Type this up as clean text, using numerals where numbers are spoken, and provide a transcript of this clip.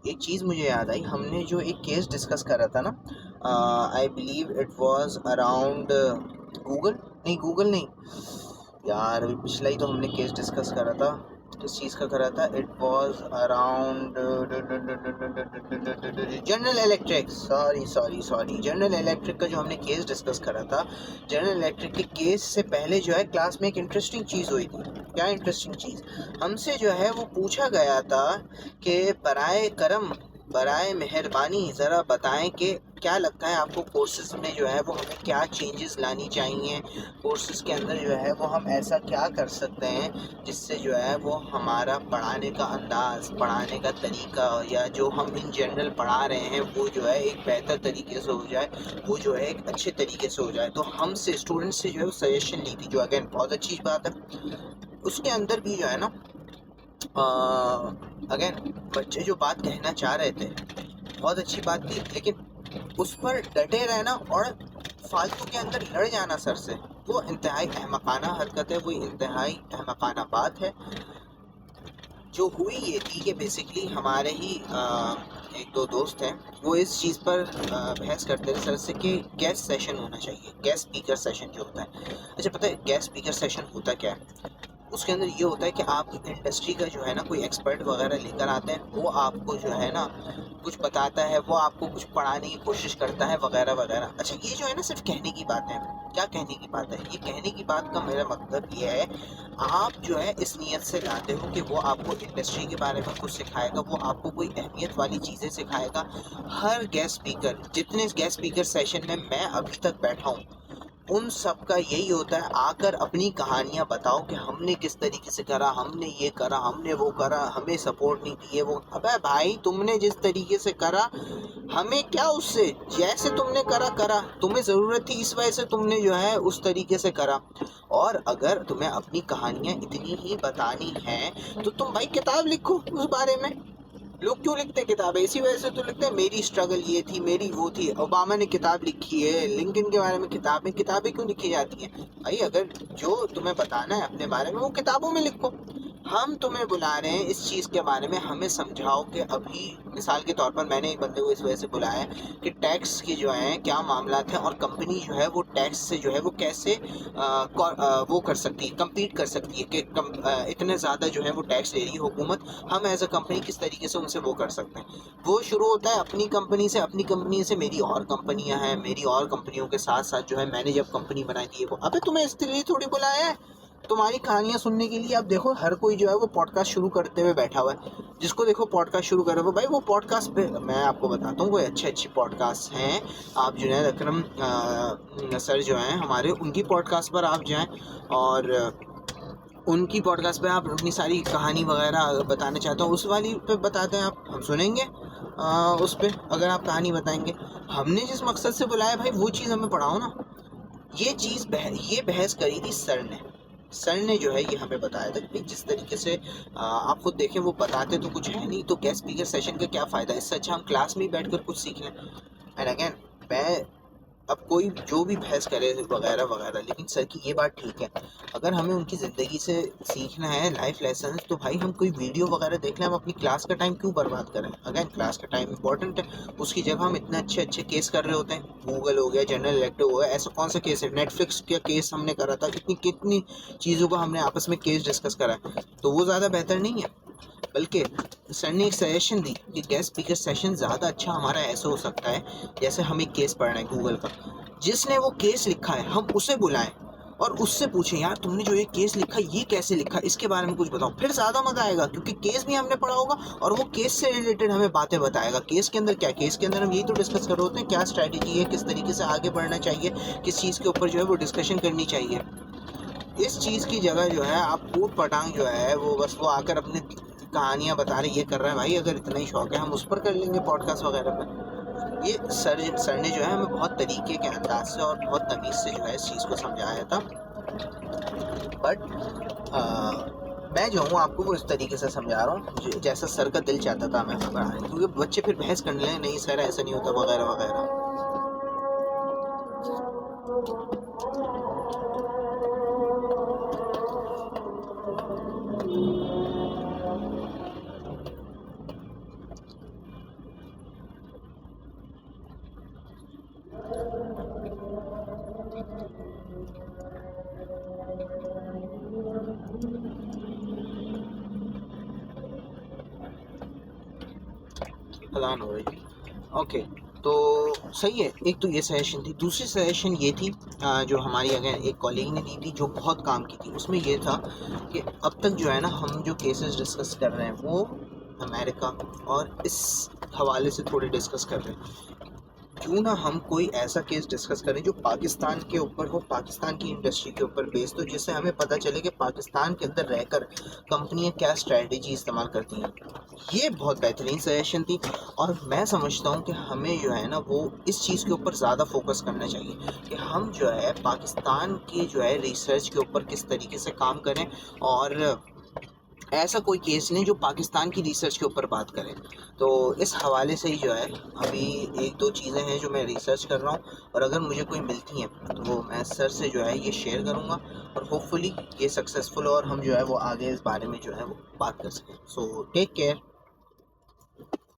एक चीज़ मुझे याद आई, हमने जो एक केस डिस्कस करा था ना, I believe it was around Google नहीं यार, अभी पिछला ही तो हमने केस डिस्कस करा था। किस चीज़ का करा था? It was around general electric, sorry general electric का जो हमने केस डिस्कस करा था। जनरल इलेक्ट्रिक के केस से पहले जो है क्लास में एक इंटरेस्टिंग चीज़ हुई थी। क्या इंटरेस्टिंग चीज़? हमसे जो है वो पूछा गया था कि बराए करम, बराए मेहरबानी ज़रा बताएं कि क्या लगता है आपको कोर्सेज में जो है वो हमें क्या चेंजेस लानी चाहिए, कोर्सेज के अंदर जो है वो हम ऐसा क्या कर सकते हैं जिससे जो है वो हमारा पढ़ाने का अंदाज़, पढ़ाने का तरीका, या जो हम इन जनरल पढ़ा रहे हैं वो जो है एक बेहतर तरीके से हो जाए, वो जो है एक अच्छे तरीके से हो जाए। तो हमसे स्टूडेंट से जो है वो सजेशन ली थी, जो अगेन बहुत अच्छी बात है। उसके अंदर भी जो है ना, अगेन बच्चे जो बात कहना चाह रहे थे बहुत अच्छी बात थी, लेकिन उस पर डटे रहना और फालतू के अंदर लड़ जाना सर से, वो इंतहाई अहमकाना हरकत है, वो इंतहाई अहमकाना बात है। जो हुई ये थी कि बेसिकली हमारे ही एक दो दोस्त हैं, वो इस चीज़ पर बहस करते थे सर से कि गेस्ट सेशन होना चाहिए, गेस्ट स्पीकर सेशन जो होता है। अच्छा, पता है गेस्ट स्पीकर सेशन होता क्या है? उसके अंदर ये होता है कि आप इंडस्ट्री का जो है ना कोई एक्सपर्ट वगैरह लेकर आते हैं, वो आपको जो है ना कुछ बताता है, वो आपको कुछ पढ़ाने की कोशिश करता है वगैरह वगैरह। अच्छा, ये जो है ना सिर्फ कहने की बात है। क्या कहने की बात है? ये कहने की बात का मेरा मतलब ये है, आप जो है इस नीयत से लाते हो कि वो आपको इंडस्ट्री के बारे में कुछ सिखाएगा, वो आपको कोई अहमियत वाली चीज़ें सिखाएगा। हर गेस्ट स्पीकर, जितने गेस्ट स्पीकर सेशन में मैं अभी तक बैठा हूँ, उन सब का यही होता है, आकर अपनी कहानियाँ बताओ कि हमने किस तरीके से करा, हमने ये करा, हमने वो करा, हमें सपोर्ट नहीं दिए वो। अबे भाई, तुमने जिस तरीके से करा हमें क्या उससे? जैसे तुमने करा, तुम्हें ज़रूरत थी इस वजह से तुमने जो है उस तरीके से करा। और अगर तुम्हें अपनी कहानियाँ इतनी ही बतानी हैं तो तुम भाई किताब लिखो उस बारे में। लोग क्यों लिखते हैं किताबें? इसी वजह से तो लिखते हैं, मेरी स्ट्रगल ये थी, मेरी वो थी। ओबामा ने किताब लिखी है, लिंकन के बारे में किताबें क्यों लिखी जाती हैं भाई? अगर जो तुम्हें बताना है अपने बारे में वो किताबों में लिखो। हम तुम्हें बुला रहे हैं इस चीज़ के बारे में, हमें समझाओ कि अभी मिसाल के तौर पर मैंने एक बंदे को इस वजह से बुलाया है कि टैक्स की जो है क्या मामला हैं, और कंपनी जो है वो टैक्स से जो है वो कैसे वो कर सकती है, कम्पीट कर सकती है कि इतने ज़्यादा जो है वो टैक्स ले रही है हुकूमत, हम एज अ कंपनी किस तरीके से उनसे वो कर सकते हैं। वो शुरू होता है अपनी कंपनी से, अपनी कंपनी से मेरी और कंपनियां हैं, मेरी और कंपनियों के साथ साथ जो है मैंने जब कंपनी बनाई थी वो। अबे तुम्हें इसलिए थोड़ी बुलाया है, तुम्हारी कहानियां सुनने के लिए। अब देखो हर कोई जो है वो पॉडकास्ट शुरू करते हुए बैठा हुआ है, जिसको देखो पॉडकास्ट शुरू करे हुआ भाई, वो पॉडकास्ट पे मैं आपको बताता हूँ, कोई अच्छे पॉडकास्ट हैं। आप जुनैद अकरम सर जो हैं हमारे, उनकी पॉडकास्ट पर आप जाएं और उनकी पॉडकास्ट पे आप अपनी सारी कहानी वगैरह बताना चाहते हो, उस वाली पे बताते हैं आप, हम सुनेंगे उस पे अगर आप कहानी बताएंगे। हमने जिस मकसद से बुलाया भाई वो चीज़ हमें पढ़ाओ ना। ये बहस करी थी सर ने जो है ये हमें बताया था कि जिस तरीके से आप खुद देखें वो बताते तो कुछ है नहीं, तो गेस्ट स्पीकर सेशन का क्या फ़ायदा? इससे अच्छा हम क्लास में ही बैठ कर कुछ सीख लें। एंड अगेन, मैं अब कोई जो भी बहस करे वगैरह वगैरह, लेकिन सर की ये बात ठीक है, अगर हमें उनकी ज़िंदगी से सीखना है लाइफ लेसन, तो भाई हम कोई वीडियो वगैरह देख लें, हम अपनी क्लास का टाइम क्यों बर्बाद करें? अगेन, क्लास का टाइम इंपॉर्टेंट है, उसकी जगह हम इतने अच्छे केस कर रहे होते हैं, गूगल हो गया, जनरल इलेक्टिव हो गया, ऐसा कौन सा केस है? नेटफ्लिक्स का केस हमने करा था, कितनी कितनी चीज़ों का हमने आपस में केस डिस्कस करा है, तो वो ज़्यादा बेहतर नहीं है? बल्कि सर ने एक सजेशन दी कि गेस्ट स्पीकर सेशन ज़्यादा अच्छा हमारा ऐसा हो सकता है, जैसे हम एक केस पढ़ रहे हैं गूगल का, जिसने वो केस लिखा है हम उसे बुलाएं और उससे पूछें, यार तुमने जो ये केस लिखा ये कैसे लिखा, इसके बारे में कुछ बताओ। फिर ज़्यादा मज़ा आएगा, क्योंकि केस भी हमने पढ़ा होगा और वो केस से रिलेटेड हमें बातें बताएगा। केस के अंदर क्या, केस के अंदर हम यही तो डिस्कस कर रहे होते हैं, क्या स्ट्रैटेजी है, किस तरीके से आगे बढ़ना चाहिए, किस चीज़ के ऊपर जो है वो डिस्कशन करनी चाहिए। इस चीज़ की जगह जो है आप ऊट पटांग जो है वो बस वो आकर अपनी कहानियाँ बता रहे, ये कर रहे हैं। भाई अगर इतना ही शौक है हम उस पर कर लेंगे पॉडकास्ट वगैरह पर। ये सर ने जो है हमें बहुत तरीके के अंदाज से और बहुत तमीज़ से जो है इस चीज़ को समझाया था। बट मैं जो हूँ आपको वो इस तरीके से समझा रहा हूँ जैसा सर का दिल चाहता था हमें पढ़ाएं, क्योंकि बच्चे फिर बहस करने लगे, नहीं सर ऐसा नहीं होता वगैरह वगैरह। अज़ान हो रही थी। ओके, तो सही है। एक तो ये सजेशन थी। दूसरी सजेशन ये थी जो हमारी अगर एक कॉलीग ने दी थी जो बहुत काम की थी, उसमें ये था कि अब तक जो है ना हम जो केसेस डिस्कस कर रहे हैं वो अमेरिका और इस हवाले से थोड़े डिस्कस कर रहे हैं। क्यों ना हम कोई ऐसा केस डिस्कस करें जो पाकिस्तान के ऊपर हो, पाकिस्तान की इंडस्ट्री के ऊपर बेस्ड हो, जिससे हमें पता चले कि पाकिस्तान के अंदर रहकर कंपनियां क्या स्ट्रेटजी इस्तेमाल करती हैं। ये बहुत बेहतरीन सजेशन थी और मैं समझता हूँ कि हमें जो है ना वो इस चीज़ के ऊपर ज़्यादा फोकस करना चाहिए कि हम जो है पाकिस्तान की जो है रिसर्च के ऊपर किस तरीके से काम करें और ऐसा कोई केस नहीं जो पाकिस्तान की रिसर्च के ऊपर बात करें। तो इस हवाले से ही जो है अभी एक दो चीज़ें हैं जो मैं रिसर्च कर रहा हूँ और अगर मुझे कोई मिलती हैं तो वो मैं सर से जो है ये शेयर करूँगा और होपफुली ये सक्सेसफुल हो और हम जो है वो आगे इस बारे में जो है वो बात कर सकें। So take care.